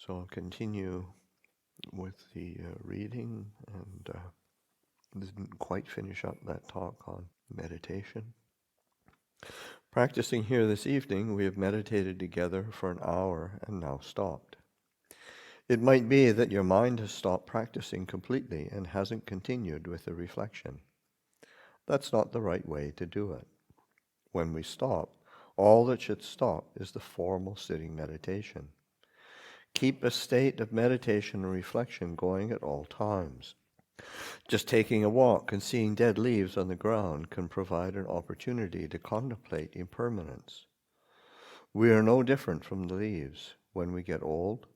So I'll continue with the reading, and didn't quite finish up that talk on meditation. Practicing here this evening, we have meditated together for an hour and now stopped. It might be that your mind has stopped practicing completely and hasn't continued with the reflection. That's not the right way to do it. When we stop, all that should stop is the formal sitting meditation. Keep a state of meditation and reflection going at all times. Just taking a walk and seeing dead leaves on the ground can provide an opportunity to contemplate impermanence. We are no different from the leaves. When we get old,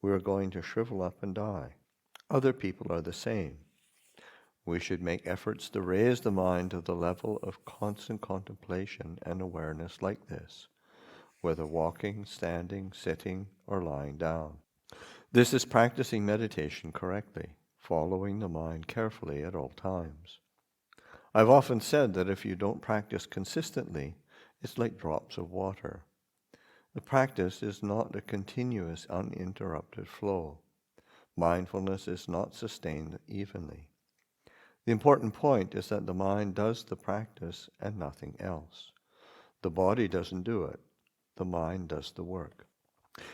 we are going to shrivel up and die. Other people are the same. We should make efforts to raise the mind to the level of constant contemplation and awareness like this, whether walking, standing, sitting, or lying down. This is practicing meditation correctly, following the mind carefully at all times. I've often said that if you don't practice consistently, it's like drops of water. The practice is not a continuous, uninterrupted flow. Mindfulness is not sustained evenly. The important point is that the mind does the practice and nothing else. The body doesn't do it. The mind does the work.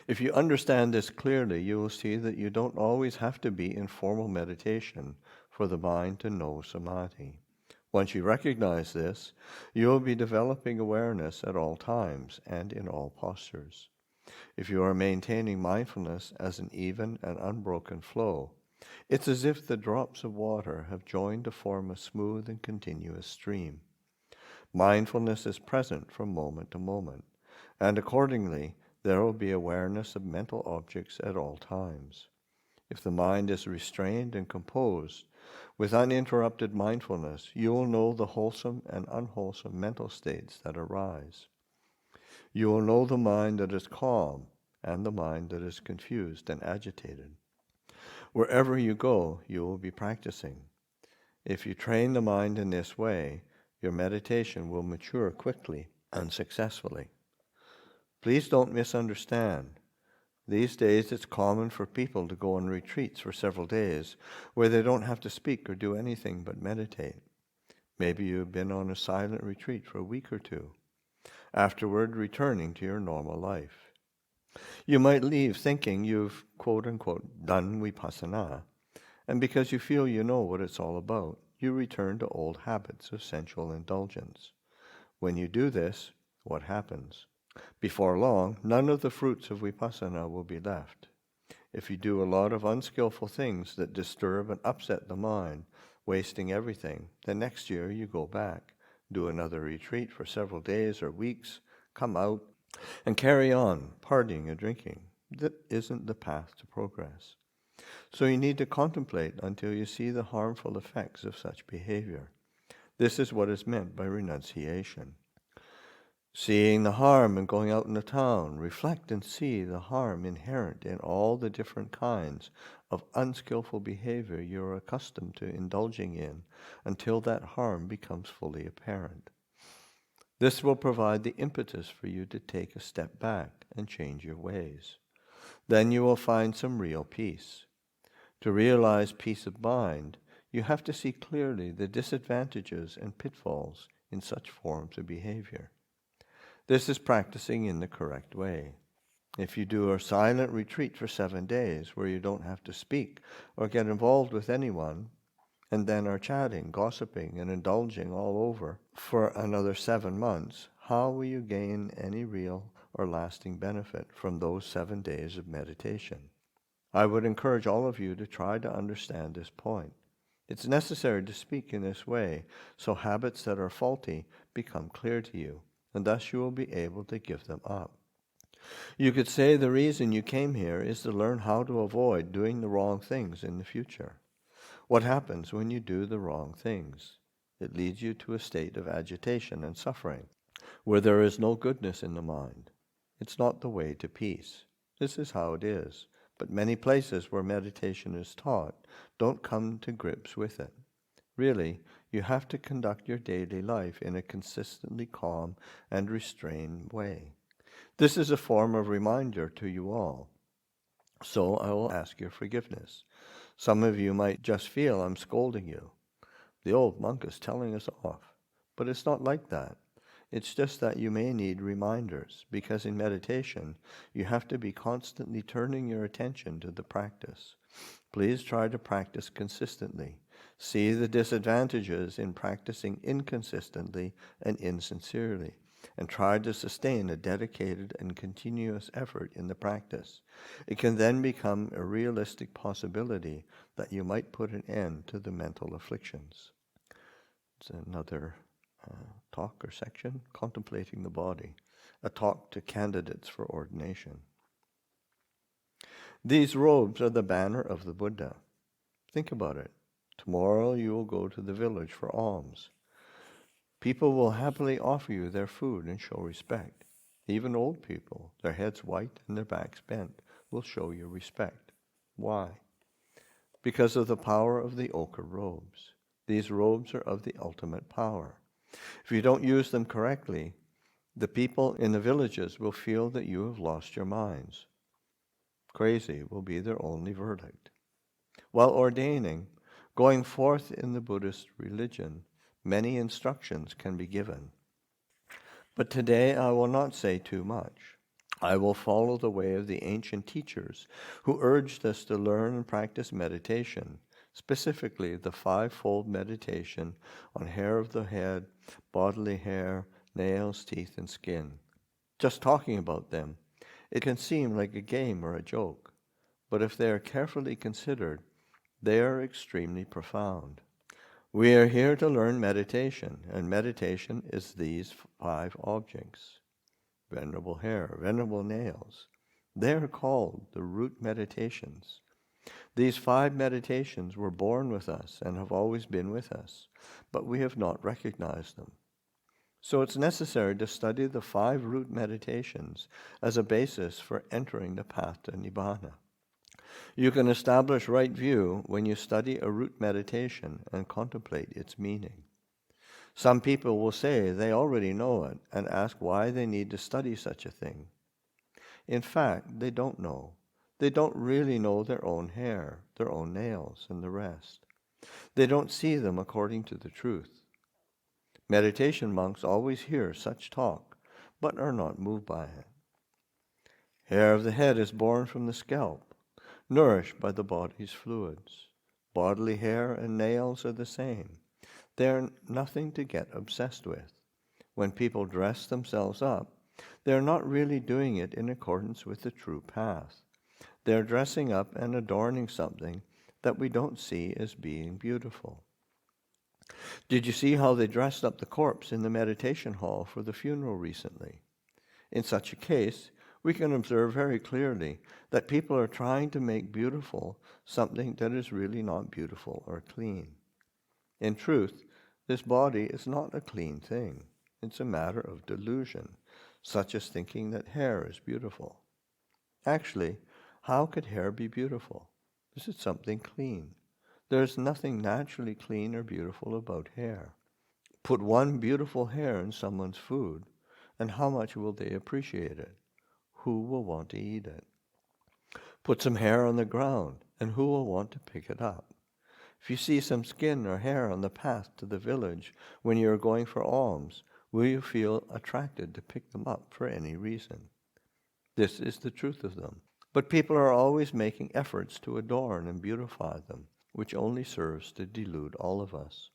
If you understand this clearly, you will see that you don't always have to be in formal meditation for the mind to know samadhi. Once you recognize this, you will be developing awareness at all times and in all postures. If you are maintaining mindfulness as an even and unbroken flow, it's as if the drops of water have joined to form a smooth and continuous stream. Mindfulness is present from moment to moment, and accordingly, there will be awareness of mental objects at all times. If the mind is restrained and composed, with uninterrupted mindfulness, you will know the wholesome and unwholesome mental states that arise. You will know the mind that is calm and the mind that is confused and agitated. Wherever you go, you will be practicing. If you train the mind in this way, your meditation will mature quickly and successfully. Please don't misunderstand. These days it's common for people to go on retreats for several days where they don't have to speak or do anything but meditate. Maybe you've been on a silent retreat for a week or two, afterward returning to your normal life. You might leave thinking you've, quote-unquote, done vipassana, and because you feel you know what it's all about, you return to old habits of sensual indulgence. When you do this, what happens? Before long, none of the fruits of vipassana will be left. If you do a lot of unskillful things that disturb and upset the mind, wasting everything, then next year you go back, do another retreat for several days or weeks, come out, and carry on partying and drinking. That isn't the path to progress. So you need to contemplate until you see the harmful effects of such behavior. This is what is meant by renunciation. Seeing the harm in going out in the town, reflect and see the harm inherent in all the different kinds of unskillful behavior you are accustomed to indulging in until that harm becomes fully apparent. This will provide the impetus for you to take a step back and change your ways. Then you will find some real peace. To realize peace of mind, you have to see clearly the disadvantages and pitfalls in such forms of behavior. This is practicing in the correct way. If you do a silent retreat for 7 days where you don't have to speak or get involved with anyone, and then are chatting, gossiping, and indulging all over for another 7 months, how will you gain any real or lasting benefit from those 7 days of meditation? I would encourage all of you to try to understand this point. It's necessary to speak in this way so habits that are faulty become clear to you, and thus you will be able to give them up. You could say the reason you came here is to learn how to avoid doing the wrong things in the future. What happens when you do the wrong things? It leads you to a state of agitation and suffering, where there is no goodness in the mind. It's not the way to peace. This is how it is, but many places where meditation is taught don't come to grips with it. Really, you have to conduct your daily life in a consistently calm and restrained way. This is a form of reminder to you all. So I will ask your forgiveness. Some of you might just feel I'm scolding you. The old monk is telling us off. But it's not like that. It's just that you may need reminders, because in meditation, you have to be constantly turning your attention to the practice. Please try to practice consistently. See the disadvantages in practicing inconsistently and insincerely, and try to sustain a dedicated and continuous effort in the practice. It can then become a realistic possibility that you might put an end to the mental afflictions. It's another talk or section, Contemplating the Body, a talk to candidates for ordination. These robes are the banner of the Buddha. Think about it. Tomorrow you will go to the village for alms. People will happily offer you their food and show respect. Even old people, their heads white and their backs bent, will show you respect. Why? Because of the power of the ochre robes. These robes are of the ultimate power. If you don't use them correctly, the people in the villages will feel that you have lost your minds. Crazy will be their only verdict. While ordaining, going forth in the Buddhist religion, many instructions can be given. But today I will not say too much. I will follow the way of the ancient teachers who urged us to learn and practice meditation, specifically the five-fold meditation on hair of the head, bodily hair, nails, teeth, and skin. Just talking about them, it can seem like a game or a joke, but if they are carefully considered, they are extremely profound. We are here to learn meditation, and meditation is these five objects. Venerable hair, venerable nails. They are called the root meditations. These five meditations were born with us and have always been with us, but we have not recognized them. So it's necessary to study the five root meditations as a basis for entering the path to Nibbana. You can establish right view when you study a root meditation and contemplate its meaning. Some people will say they already know it and ask why they need to study such a thing. In fact, they don't know. They don't really know their own hair, their own nails, and the rest. They don't see them according to the truth. Meditation monks always hear such talk, but are not moved by it. Hair of the head is born from the scalp, nourished by the body's fluids. Bodily hair and nails are the same. They are nothing to get obsessed with. When people dress themselves up, they are not really doing it in accordance with the true path. They are dressing up and adorning something that we don't see as being beautiful. Did you see how they dressed up the corpse in the meditation hall for the funeral recently? In such a case, we can observe very clearly that people are trying to make beautiful something that is really not beautiful or clean. In truth, this body is not a clean thing. It's a matter of delusion, such as thinking that hair is beautiful. Actually, how could hair be beautiful? This is something clean. There is nothing naturally clean or beautiful about hair. Put one beautiful hair in someone's food, and how much will they appreciate it? Who will want to eat it? Put some hair on the ground, and who will want to pick it up? If you see some skin or hair on the path to the village when you are going for alms, will you feel attracted to pick them up for any reason? This is the truth of them. But people are always making efforts to adorn and beautify them, which only serves to delude all of us.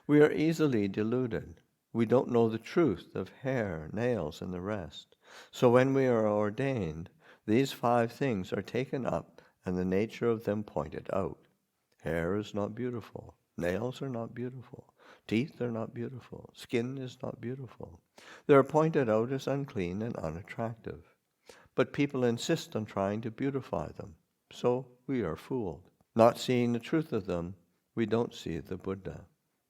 We are easily deluded. We don't know the truth of hair, nails, and the rest. So when we are ordained, these five things are taken up and the nature of them pointed out. Hair is not beautiful. Nails are not beautiful. Teeth are not beautiful. Skin is not beautiful. They are pointed out as unclean and unattractive. But people insist on trying to beautify them. So we are fooled. Not seeing the truth of them, we don't see the Buddha.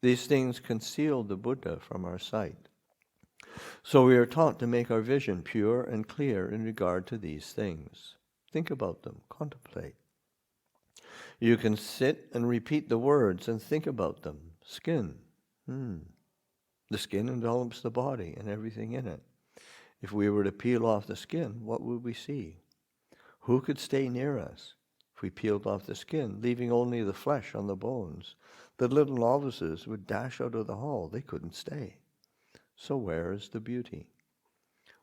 These things conceal the Buddha from our sight. So we are taught to make our vision pure and clear in regard to these things. Think about them. Contemplate. You can sit and repeat the words and think about them. Skin. The skin envelops the body and everything in it. If we were to peel off the skin, what would we see? Who could stay near us? If we peeled off the skin, leaving only the flesh on the bones, the little novices would dash out of the hall. They couldn't stay. So where is the beauty?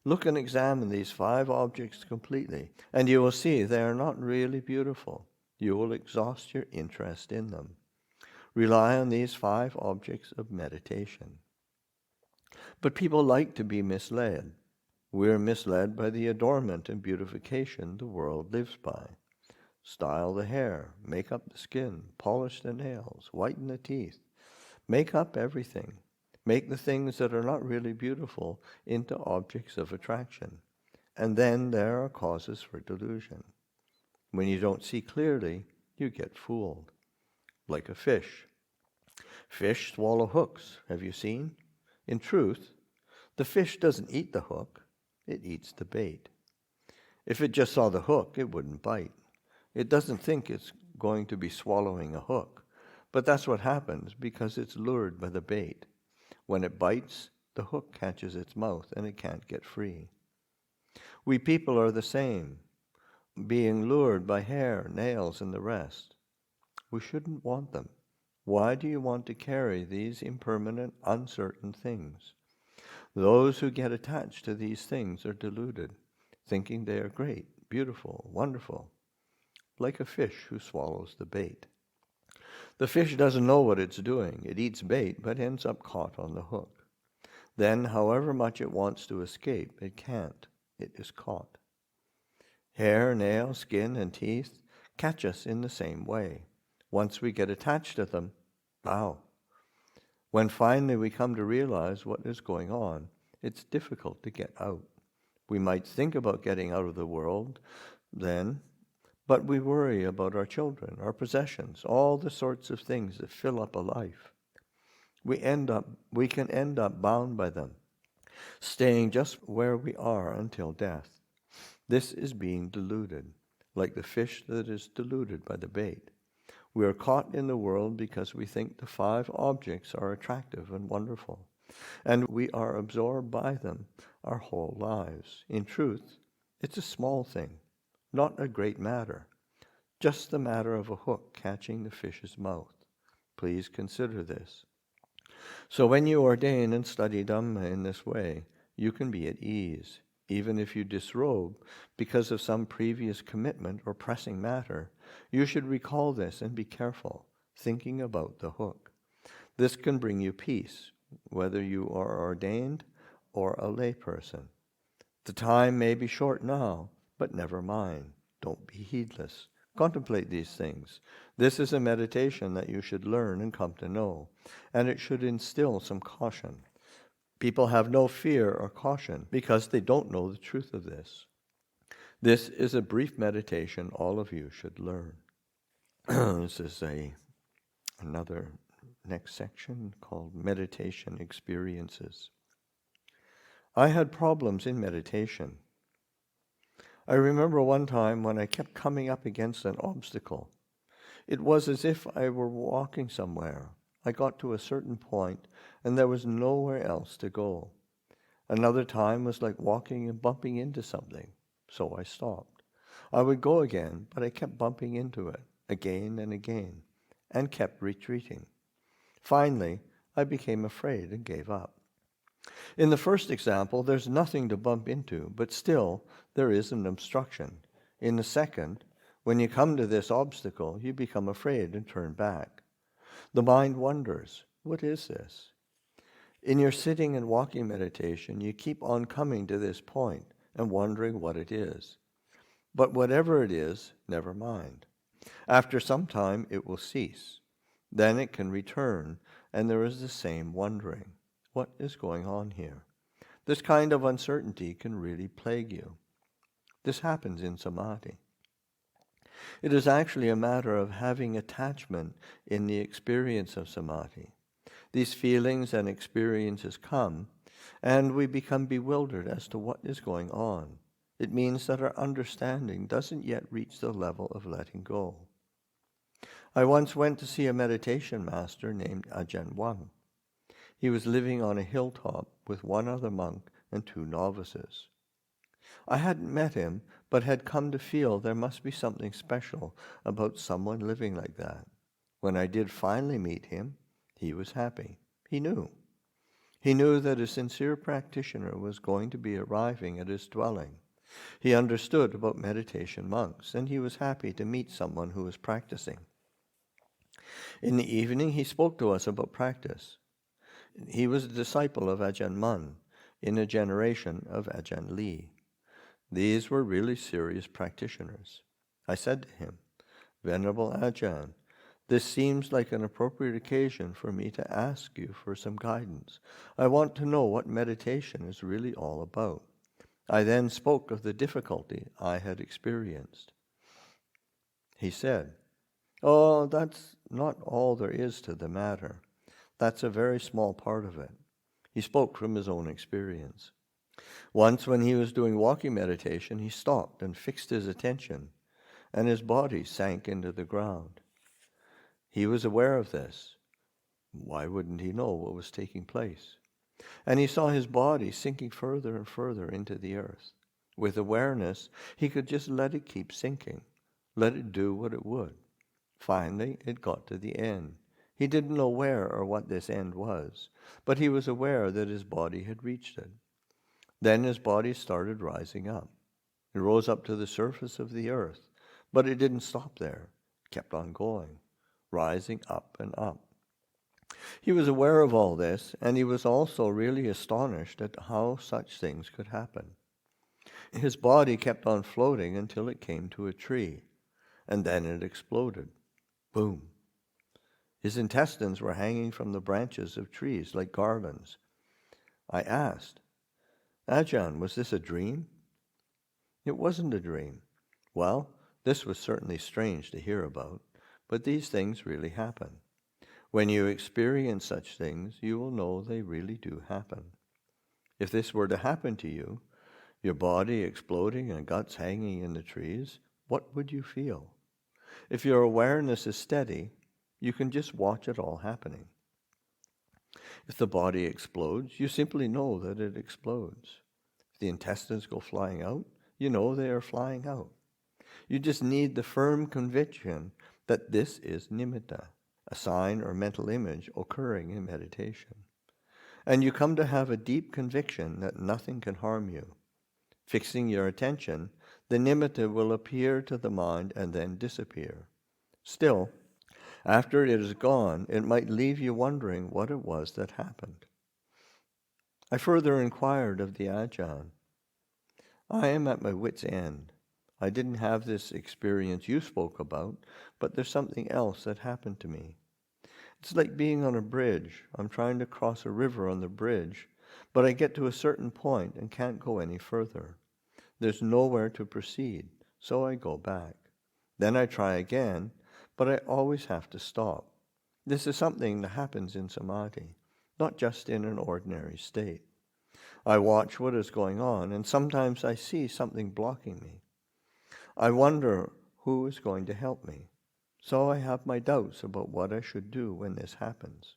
Look and examine these 5 objects completely, and you will see they are not really beautiful. You will exhaust your interest in them. Rely on these 5 objects of meditation. But people like to be misled. We're misled by the adornment and beautification the world lives by. Style the hair, make up the skin, polish the nails, whiten the teeth, make up everything. Make the things that are not really beautiful into objects of attraction. And then there are causes for delusion. When you don't see clearly, you get fooled. Like a fish. Fish swallow hooks, have you seen? In truth, the fish doesn't eat the hook, it eats the bait. If it just saw the hook, it wouldn't bite. It doesn't think it's going to be swallowing a hook, but that's what happens because it's lured by the bait. When it bites, the hook catches its mouth and it can't get free. We people are the same, being lured by hair, nails, and the rest. We shouldn't want them. Why do you want to carry these impermanent, uncertain things? Those who get attached to these things are deluded, thinking they are great, beautiful, wonderful, like a fish who swallows the bait. The fish doesn't know what it's doing. It eats bait, but ends up caught on the hook. Then, however much it wants to escape, it can't. It is caught. Hair, nails, skin, and teeth catch us in the same way. Once we get attached to them, wow. When finally we come to realize what is going on, it's difficult to get out. We might think about getting out of the world then, but we worry about our children, our possessions, all the sorts of things that fill up a life. We can end up bound by them, staying just where we are until death. This is being deluded, like the fish that is deluded by the bait. We are caught in the world because we think the 5 objects are attractive and wonderful, and we are absorbed by them our whole lives. In truth, it's a small thing, not a great matter, just the matter of a hook catching the fish's mouth. Please consider this. So when you ordain and study Dhamma in this way, you can be at ease. Even if you disrobe because of some previous commitment or pressing matter, you should recall this and be careful, thinking about the hook. This can bring you peace, whether you are ordained or a layperson. The time may be short now, but never mind. Don't be heedless. Contemplate these things. This is a meditation that you should learn and come to know, and it should instill some caution. People have no fear or caution because they don't know the truth of this. This is a brief meditation all of you should learn. This is another next section called Meditation Experiences. I had problems in meditation. I remember one time when I kept coming up against an obstacle. It was as if I were walking somewhere. I got to a certain point and there was nowhere else to go. Another time was like walking and bumping into something, so I stopped. I would go again, but I kept bumping into it again and again, and kept retreating. Finally, I became afraid and gave up. In the first example, there's nothing to bump into, but still there is an obstruction. In the second, when you come to this obstacle, you become afraid and turn back. The mind wonders, what is this? In your sitting and walking meditation, you keep on coming to this point and wondering what it is. But whatever it is, never mind. After some time, it will cease. Then it can return, and there is the same wondering. What is going on here? This kind of uncertainty can really plague you. This happens in samadhi. It is actually a matter of having attachment in the experience of samadhi. These feelings and experiences come, and we become bewildered as to what is going on. It means that our understanding doesn't yet reach the level of letting go. I once went to see a meditation master named Ajahn Chah. He was living on a hilltop with one other monk and 2 novices. I hadn't met him, but had come to feel there must be something special about someone living like that. When I did finally meet him, he was happy. He knew. He knew that a sincere practitioner was going to be arriving at his dwelling. He understood about meditation monks, and he was happy to meet someone who was practicing. In the evening, he spoke to us about practice. He was a disciple of Ajahn Mun, in a generation of Ajahn Lee. These were really serious practitioners. I said to him, "Venerable Ajahn, this seems like an appropriate occasion for me to ask you for some guidance. I want to know what meditation is really all about." I then spoke of the difficulty I had experienced. He said, "Oh, that's not all there is to the matter. That's a very small part of it." He spoke from his own experience. Once when he was doing walking meditation, he stopped and fixed his attention, and his body sank into the ground. He was aware of this. Why wouldn't he know what was taking place? And he saw his body sinking further and further into the earth. With awareness, he could just let it keep sinking, let it do what it would. Finally, it got to the end. He didn't know where or what this end was, but he was aware that his body had reached it. Then his body started rising up. It rose up to the surface of the earth, but it didn't stop there. It kept on going, rising up and up. He was aware of all this, and he was also really astonished at how such things could happen. His body kept on floating until it came to a tree, and then it exploded. Boom. His intestines were hanging from the branches of trees like garlands. I asked, "Ajahn, was this a dream?" "It wasn't a dream." Well, this was certainly strange to hear about, but these things really happen. When you experience such things, you will know they really do happen. If this were to happen to you, your body exploding and guts hanging in the trees, what would you feel? If your awareness is steady, you can just watch it all happening. If the body explodes, you simply know that it explodes. If the intestines go flying out, you know they are flying out. You just need the firm conviction that this is nimitta, a sign or mental image occurring in meditation. And you come to have a deep conviction that nothing can harm you. Fixing your attention, the nimitta will appear to the mind and then disappear. Still, after it is gone, it might leave you wondering what it was that happened. I further inquired of the Ajahn, "I am at my wit's end. I didn't have this experience you spoke about, but there's something else that happened to me. It's like being on a bridge. I'm trying to cross a river on the bridge, but I get to a certain point and can't go any further. There's nowhere to proceed, so I go back. Then I try again, but I always have to stop. This is something that happens in samadhi, not just in an ordinary state. I watch what is going on, and sometimes I see something blocking me. I wonder who is going to help me. So I have my doubts about what I should do when this happens."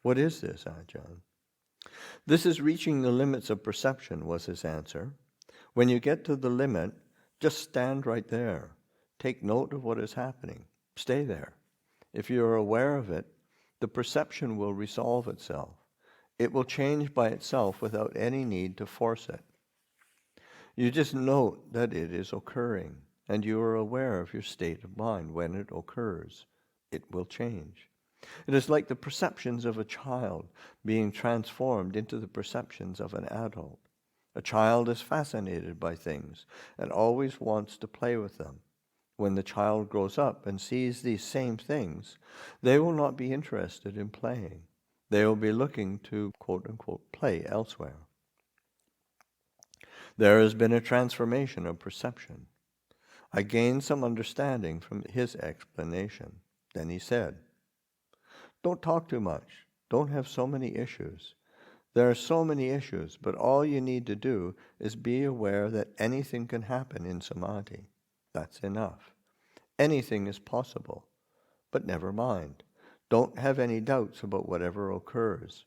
"What is this, Ajahn?" "This is reaching the limits of perception," was his answer. "When you get to the limit, just stand right there. Take note of what is happening. Stay there. If you are aware of it, the perception will resolve itself. It will change by itself without any need to force it. You just note that it is occurring, and you are aware of your state of mind when it occurs. It will change. It is like the perceptions of a child being transformed into the perceptions of an adult. A child is fascinated by things and always wants to play with them. When the child grows up and sees these same things, they will not be interested in playing. They will be looking to, quote-unquote, play elsewhere. There has been a transformation of perception. I gained some understanding from his explanation. Then he said, "Don't talk too much. Don't have so many issues. There are so many issues, but all you need to do is be aware that anything can happen in samadhi. That's enough. Anything is possible. But never mind. Don't have any doubts about whatever occurs.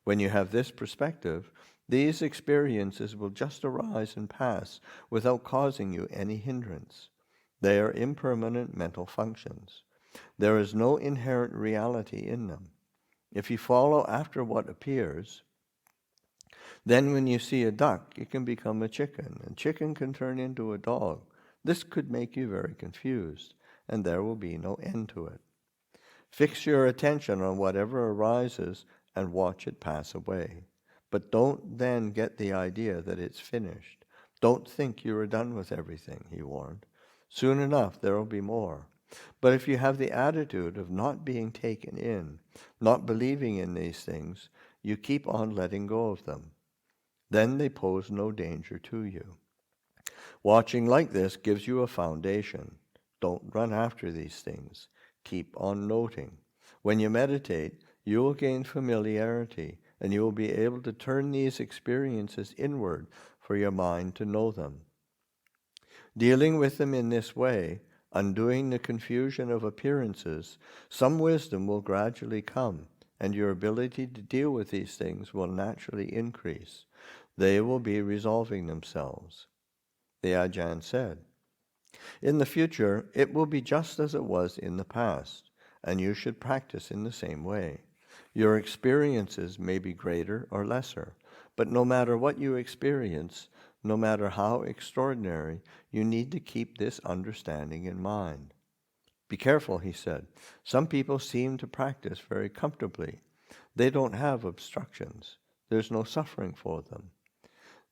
When you have this perspective, These experiences will just arise and pass without causing you any hindrance. They are impermanent mental functions. There is no inherent reality in them. If you follow after what appears, then when you see a duck, it can become a chicken, and chicken can turn into a dog. This could make you very confused, and there will be no end to it. Fix your attention on whatever arises and watch it pass away. But don't then get the idea that it's finished. Don't think you are done with everything, he warned. Soon enough, there will be more. But if you have the attitude of not being taken in, not believing in these things, you keep on letting go of them. Then they pose no danger to you. Watching like this gives you a foundation. Don't run after these things. Keep on noting. When you meditate, you will gain familiarity, and you will be able to turn these experiences inward for your mind to know them. Dealing with them in this way, undoing the confusion of appearances, some wisdom will gradually come, and your ability to deal with these things will naturally increase. They will be resolving themselves. The Ajahn said, in the future, it will be just as it was in the past, and you should practice in the same way. Your experiences may be greater or lesser, but no matter what you experience, no matter how extraordinary, you need to keep this understanding in mind. Be careful, he said. Some people seem to practice very comfortably. They don't have obstructions. There's no suffering for them.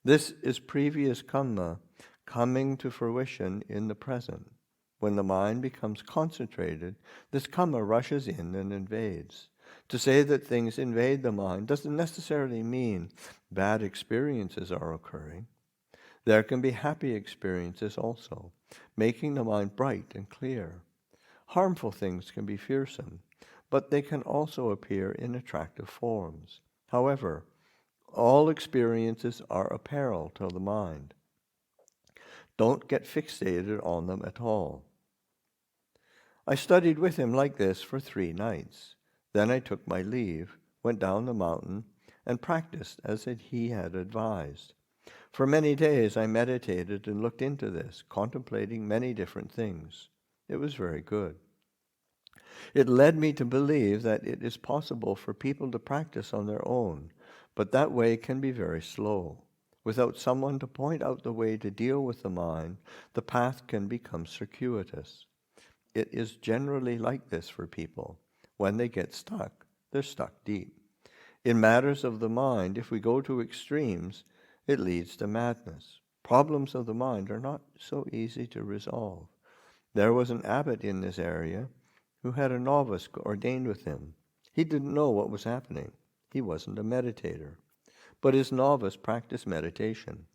This is previous karma coming to fruition in the present. When the mind becomes concentrated, this karma rushes in and invades. To say that things invade the mind doesn't necessarily mean bad experiences are occurring. There can be happy experiences also, making the mind bright and clear. Harmful things can be fearsome, but they can also appear in attractive forms. However, all experiences are a peril to the mind. Don't get fixated on them at all. I studied with him like this for 3 nights. Then I took my leave, went down the mountain, and practiced as he had advised. For many days I meditated and looked into this, contemplating many different things. It was very good. It led me to believe that it is possible for people to practice on their own, but that way can be very slow. Without someone to point out the way to deal with the mind, the path can become circuitous. It is generally like this for people. When they get stuck, they're stuck deep. In matters of the mind, if we go to extremes, it leads to madness. Problems of the mind are not so easy to resolve. There was an abbot in this area who had a novice ordained with him. He didn't know what was happening. He wasn't a meditator. But his novice practiced meditation.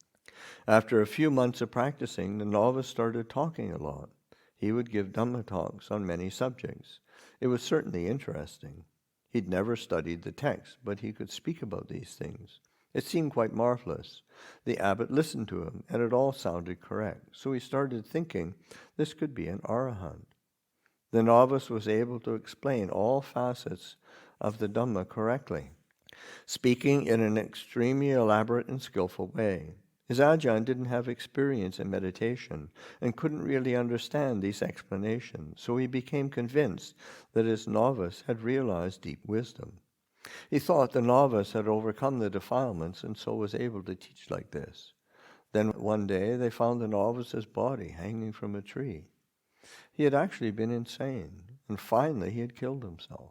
After a few months of practicing, the novice started talking a lot. He would give Dhamma Talks on many subjects. It was certainly interesting. He'd never studied the text, but he could speak about these things. It seemed quite marvelous. The abbot listened to him, and it all sounded correct. So he started thinking this could be an arahant. The novice was able to explain all facets of the Dhamma correctly, speaking in an extremely elaborate and skillful way. His Ajahn didn't have experience in meditation and couldn't really understand these explanations, so he became convinced that his novice had realized deep wisdom. He thought the novice had overcome the defilements and so was able to teach like this. Then one day they found the novice's body hanging from a tree. He had actually been insane, and finally he had killed himself.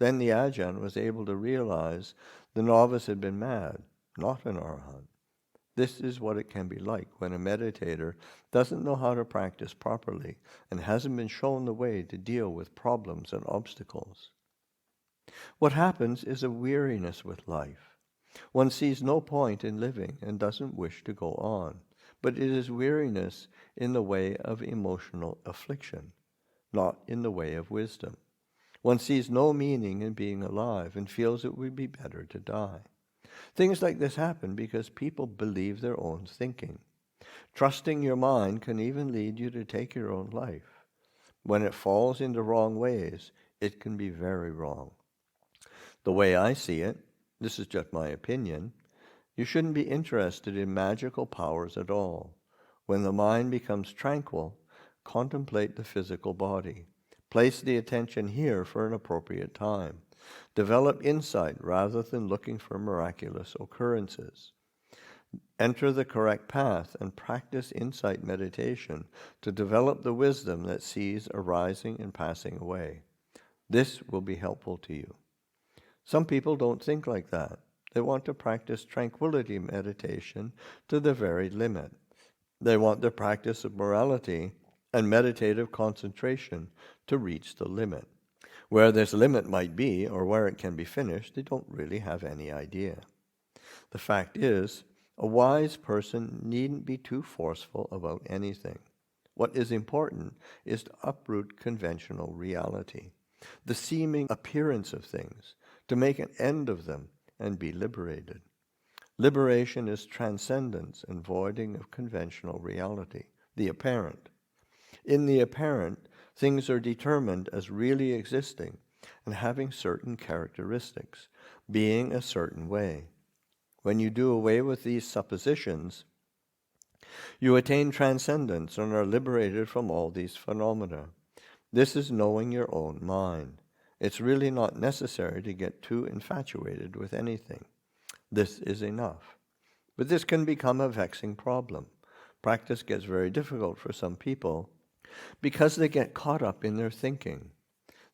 Then the Ajahn was able to realize the novice had been mad, not an arahant. This is what it can be like when a meditator doesn't know how to practice properly and hasn't been shown the way to deal with problems and obstacles. What happens is a weariness with life. One sees no point in living and doesn't wish to go on, but it is weariness in the way of emotional affliction, not in the way of wisdom. One sees no meaning in being alive and feels it would be better to die. Things like this happen because people believe their own thinking. Trusting your mind can even lead you to take your own life. When it falls into wrong ways, it can be very wrong. The way I see it, this is just my opinion, You shouldn't be interested in magical powers at all. When the mind becomes tranquil, contemplate the physical body. Place the attention here for an appropriate time. Develop insight rather than looking for miraculous occurrences. Enter the correct path and practice insight meditation to develop the wisdom that sees arising and passing away. This will be helpful to you. Some people don't think like that. They want to practice tranquility meditation to the very limit. They want the practice of morality and meditative concentration to reach the limit. Where this limit might be or where it can be finished, they don't really have any idea. The fact is, a wise person needn't be too forceful about anything. What is important is to uproot conventional reality, the seeming appearance of things, to make an end of them and be liberated. Liberation is transcendence and voiding of conventional reality, the apparent. In the apparent, things are determined as really existing and having certain characteristics, being a certain way. When you do away with these suppositions, you attain transcendence and are liberated from all these phenomena. This is knowing your own mind. It's really not necessary to get too infatuated with anything. This is enough. But this can become a vexing problem. Practice gets very difficult for some people because they get caught up in their thinking.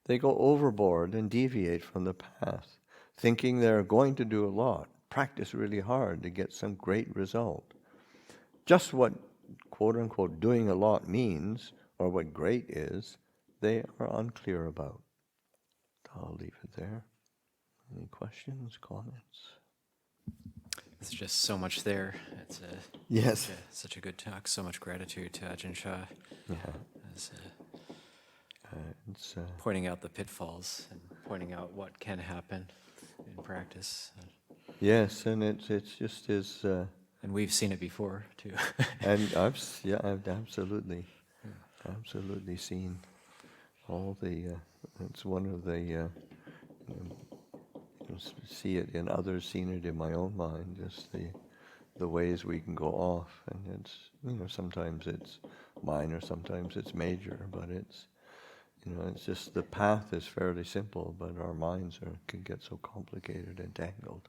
They go overboard and deviate from the path, thinking they're going to do a lot, practice really hard to get some great result. Just what, quote-unquote, doing a lot means, or what great is, they are unclear about. I'll leave it there. Any questions, comments? There's just so much there. It's yes. Such a good talk. So much gratitude to Ajahn Chah. Yeah. As, pointing out the pitfalls and pointing out what can happen in practice. Yes, and it's just is. And we've seen it before too. And I've absolutely seen all the. It's one of the. See it in others, seen it in my own mind. Just the ways we can go off, and it's sometimes it's minor, sometimes it's major, but it's it's just the path is fairly simple, but our minds can get so complicated and tangled.